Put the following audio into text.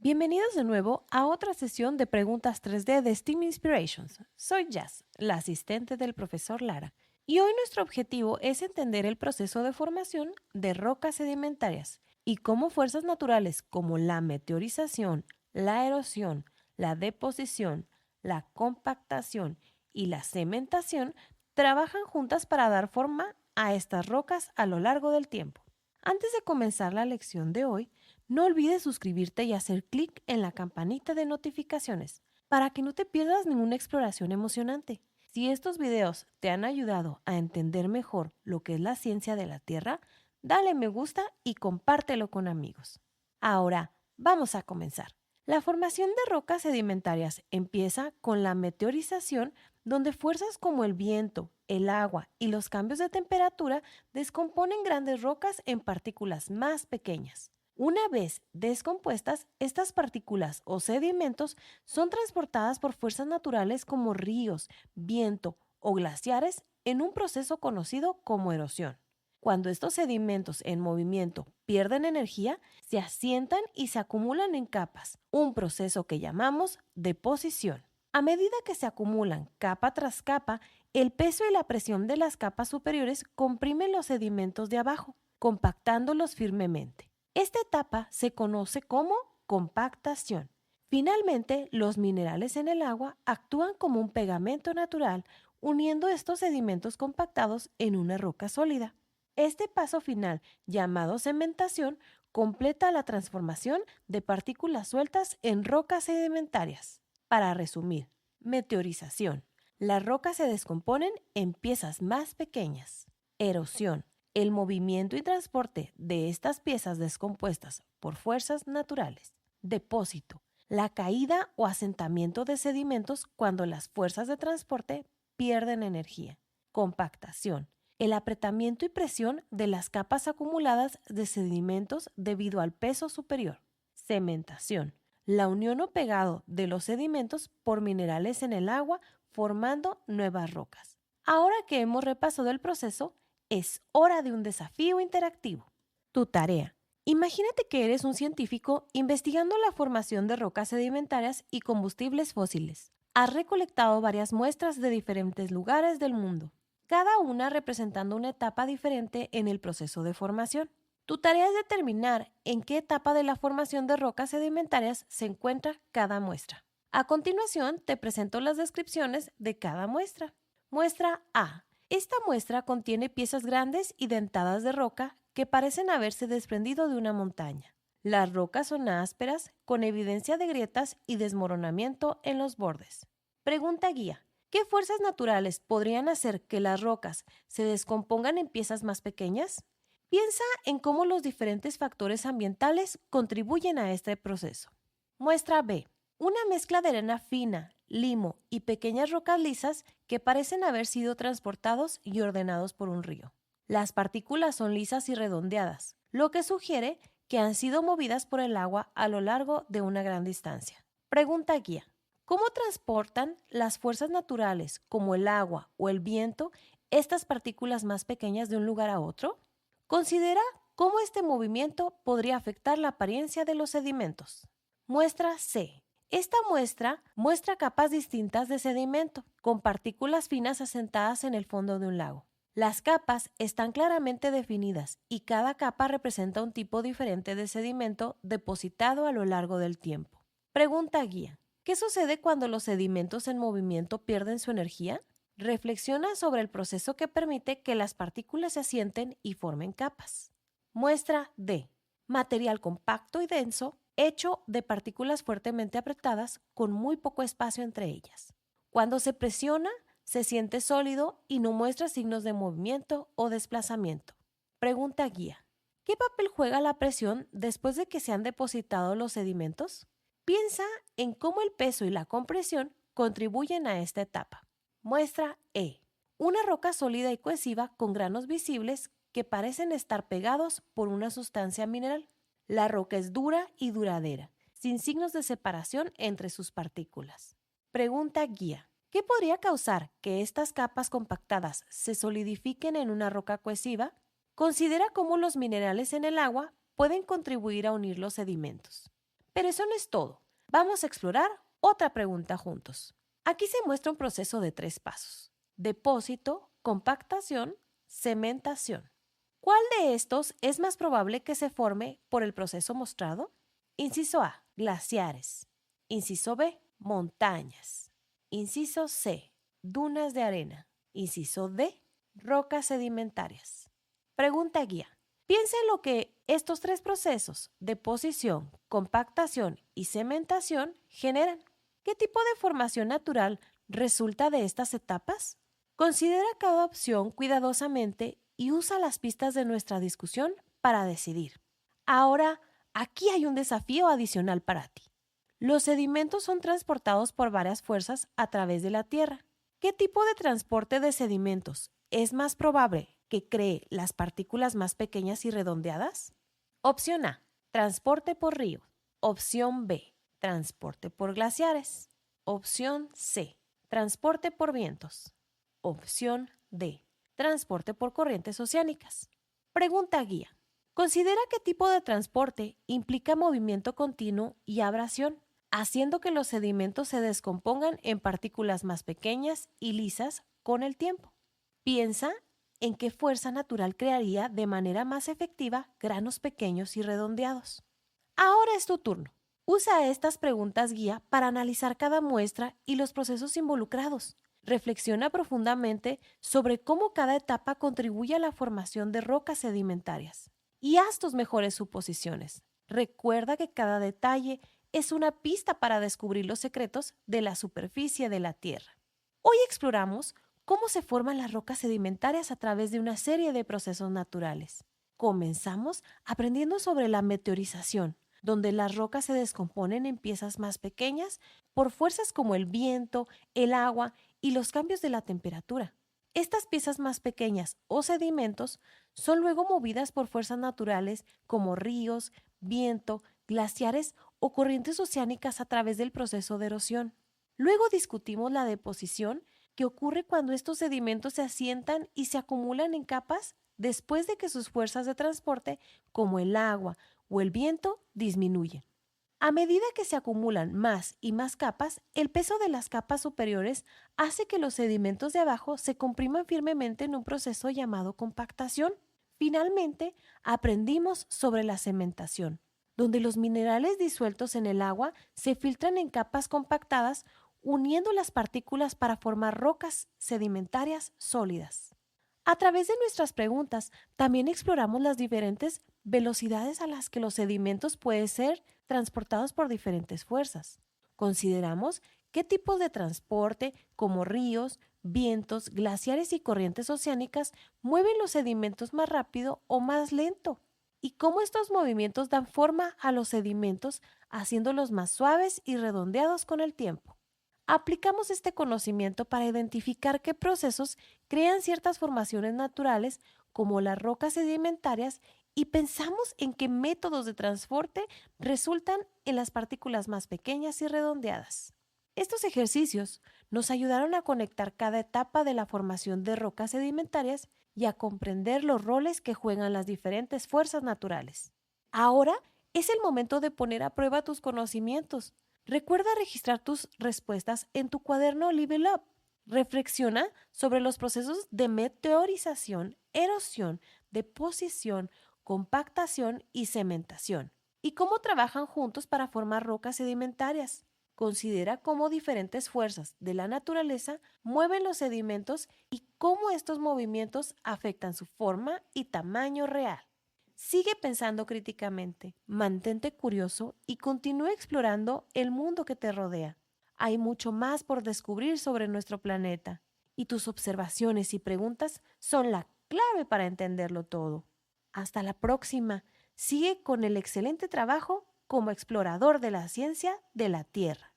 Bienvenidos de nuevo a otra sesión de preguntas 3D de STEAM Inspirations. Soy Jazz, la asistente del profesor Lara, y hoy nuestro objetivo es entender el proceso de formación de rocas sedimentarias y cómo fuerzas naturales como la meteorización, la erosión, la deposición, la compactación y la cementación trabajan juntas para dar forma a estas rocas a lo largo del tiempo. Antes de comenzar la lección de hoy, no olvides suscribirte y hacer clic en la campanita de notificaciones para que no te pierdas ninguna exploración emocionante. Si estos videos te han ayudado a entender mejor lo que es la ciencia de la Tierra, dale me gusta y compártelo con amigos. Ahora, vamos a comenzar. La formación de rocas sedimentarias empieza con la meteorización, donde fuerzas como el viento, el agua y los cambios de temperatura descomponen grandes rocas en partículas más pequeñas. Una vez descompuestas, estas partículas o sedimentos son transportadas por fuerzas naturales como ríos, viento o glaciares en un proceso conocido como erosión. Cuando estos sedimentos en movimiento pierden energía, se asientan y se acumulan en capas, un proceso que llamamos deposición. A medida que se acumulan capa tras capa, el peso y la presión de las capas superiores comprimen los sedimentos de abajo, compactándolos firmemente. Esta etapa se conoce como compactación. Finalmente, los minerales en el agua actúan como un pegamento natural, uniendo estos sedimentos compactados en una roca sólida. Este paso final, llamado cementación, completa la transformación de partículas sueltas en rocas sedimentarias. Para resumir, meteorización. Las rocas se descomponen en piezas más pequeñas. Erosión. El movimiento y transporte de estas piezas descompuestas por fuerzas naturales. Depósito. La caída o asentamiento de sedimentos cuando las fuerzas de transporte pierden energía. Compactación. El apretamiento y presión de las capas acumuladas de sedimentos debido al peso superior. Cementación. La unión o pegado de los sedimentos por minerales en el agua formando nuevas rocas. Ahora que hemos repasado el proceso, es hora de un desafío interactivo. Tu tarea. Imagínate que eres un científico investigando la formación de rocas sedimentarias y combustibles fósiles. Has recolectado varias muestras de diferentes lugares del mundo, cada una representando una etapa diferente en el proceso de formación. Tu tarea es determinar en qué etapa de la formación de rocas sedimentarias se encuentra cada muestra. A continuación, te presento las descripciones de cada muestra. Muestra A. Esta muestra contiene piezas grandes y dentadas de roca que parecen haberse desprendido de una montaña. Las rocas son ásperas, con evidencia de grietas y desmoronamiento en los bordes. Pregunta guía. ¿Qué fuerzas naturales podrían hacer que las rocas se descompongan en piezas más pequeñas? Piensa en cómo los diferentes factores ambientales contribuyen a este proceso. Muestra B. Una mezcla de arena fina, limo y pequeñas rocas lisas que parecen haber sido transportados y ordenados por un río. Las partículas son lisas y redondeadas, lo que sugiere que han sido movidas por el agua a lo largo de una gran distancia. Pregunta guía. ¿Cómo transportan las fuerzas naturales, como el agua o el viento, estas partículas más pequeñas de un lugar a otro? Considera cómo este movimiento podría afectar la apariencia de los sedimentos. Muestra C. Esta muestra muestra capas distintas de sedimento, con partículas finas asentadas en el fondo de un lago. Las capas están claramente definidas y cada capa representa un tipo diferente de sedimento depositado a lo largo del tiempo. Pregunta guía. ¿Qué sucede cuando los sedimentos en movimiento pierden su energía? Reflexiona sobre el proceso que permite que las partículas se asienten y formen capas. Muestra D. Material compacto y denso, hecho de partículas fuertemente apretadas con muy poco espacio entre ellas. Cuando se presiona, se siente sólido y no muestra signos de movimiento o desplazamiento. Pregunta guía. ¿Qué papel juega la presión después de que se han depositado los sedimentos? Piensa en cómo el peso y la compresión contribuyen a esta etapa. Muestra E. Una roca sólida y cohesiva con granos visibles que parecen estar pegados por una sustancia mineral. La roca es dura y duradera, sin signos de separación entre sus partículas. Pregunta guía. ¿Qué podría causar que estas capas compactadas se solidifiquen en una roca cohesiva? Considera cómo los minerales en el agua pueden contribuir a unir los sedimentos. Pero eso no es todo. Vamos a explorar otra pregunta juntos. Aquí se muestra un proceso de 3 pasos: depósito, compactación, cementación. ¿Cuál de estos es más probable que se forme por el proceso mostrado? Inciso A, glaciares. Inciso B, montañas. Inciso C, dunas de arena. Inciso D, rocas sedimentarias. Pregunta guía. Piensa en lo que estos 3 procesos, deposición, compactación y cementación, generan. ¿Qué tipo de formación natural resulta de estas etapas? Considera cada opción cuidadosamente y usa las pistas de nuestra discusión para decidir. Ahora, aquí hay un desafío adicional para ti. Los sedimentos son transportados por varias fuerzas a través de la Tierra. ¿Qué tipo de transporte de sedimentos es más probable que cree las partículas más pequeñas y redondeadas? Opción A, transporte por río. Opción B, transporte por glaciares. Opción C, transporte por vientos. Opción D, transporte por corrientes oceánicas. Pregunta guía. Considera qué tipo de transporte implica movimiento continuo y abrasión, haciendo que los sedimentos se descompongan en partículas más pequeñas y lisas con el tiempo. Piensa en qué fuerza natural crearía de manera más efectiva granos pequeños y redondeados. Ahora es tu turno. Usa estas preguntas guía para analizar cada muestra y los procesos involucrados. Reflexiona profundamente sobre cómo cada etapa contribuye a la formación de rocas sedimentarias y haz tus mejores suposiciones. Recuerda que cada detalle es una pista para descubrir los secretos de la superficie de la Tierra. Hoy exploramos cómo se forman las rocas sedimentarias a través de una serie de procesos naturales. Comenzamos aprendiendo sobre la meteorización, donde las rocas se descomponen en piezas más pequeñas por fuerzas como el viento, el agua y los cambios de la temperatura. Estas piezas más pequeñas o sedimentos son luego movidas por fuerzas naturales como ríos, viento, glaciares o corrientes oceánicas a través del proceso de erosión. Luego discutimos la deposición, que ocurre cuando estos sedimentos se asientan y se acumulan en capas después de que sus fuerzas de transporte, como el agua o el viento, disminuyen. A medida que se acumulan más y más capas, el peso de las capas superiores hace que los sedimentos de abajo se compriman firmemente en un proceso llamado compactación. Finalmente, aprendimos sobre la cementación, donde los minerales disueltos en el agua se filtran en capas compactadas, uniendo las partículas para formar rocas sedimentarias sólidas. A través de nuestras preguntas, también exploramos las diferentes velocidades a las que los sedimentos pueden ser transportados por diferentes fuerzas. Consideramos qué tipos de transporte, como ríos, vientos, glaciares y corrientes oceánicas, mueven los sedimentos más rápido o más lento, y cómo estos movimientos dan forma a los sedimentos, haciéndolos más suaves y redondeados con el tiempo. Aplicamos este conocimiento para identificar qué procesos crean ciertas formaciones naturales, como las rocas sedimentarias, y pensamos en qué métodos de transporte resultan en las partículas más pequeñas y redondeadas. Estos ejercicios nos ayudaron a conectar cada etapa de la formación de rocas sedimentarias y a comprender los roles que juegan las diferentes fuerzas naturales. Ahora es el momento de poner a prueba tus conocimientos. Recuerda registrar tus respuestas en tu cuaderno Level Up. Reflexiona sobre los procesos de meteorización, erosión, deposición, compactación y cementación, y cómo trabajan juntos para formar rocas sedimentarias. Considera cómo diferentes fuerzas de la naturaleza mueven los sedimentos y cómo estos movimientos afectan su forma y tamaño real. Sigue pensando críticamente, mantente curioso y continúa explorando el mundo que te rodea. Hay mucho más por descubrir sobre nuestro planeta, y tus observaciones y preguntas son la clave para entenderlo todo. Hasta la próxima. Sigue con el excelente trabajo como explorador de la ciencia de la Tierra.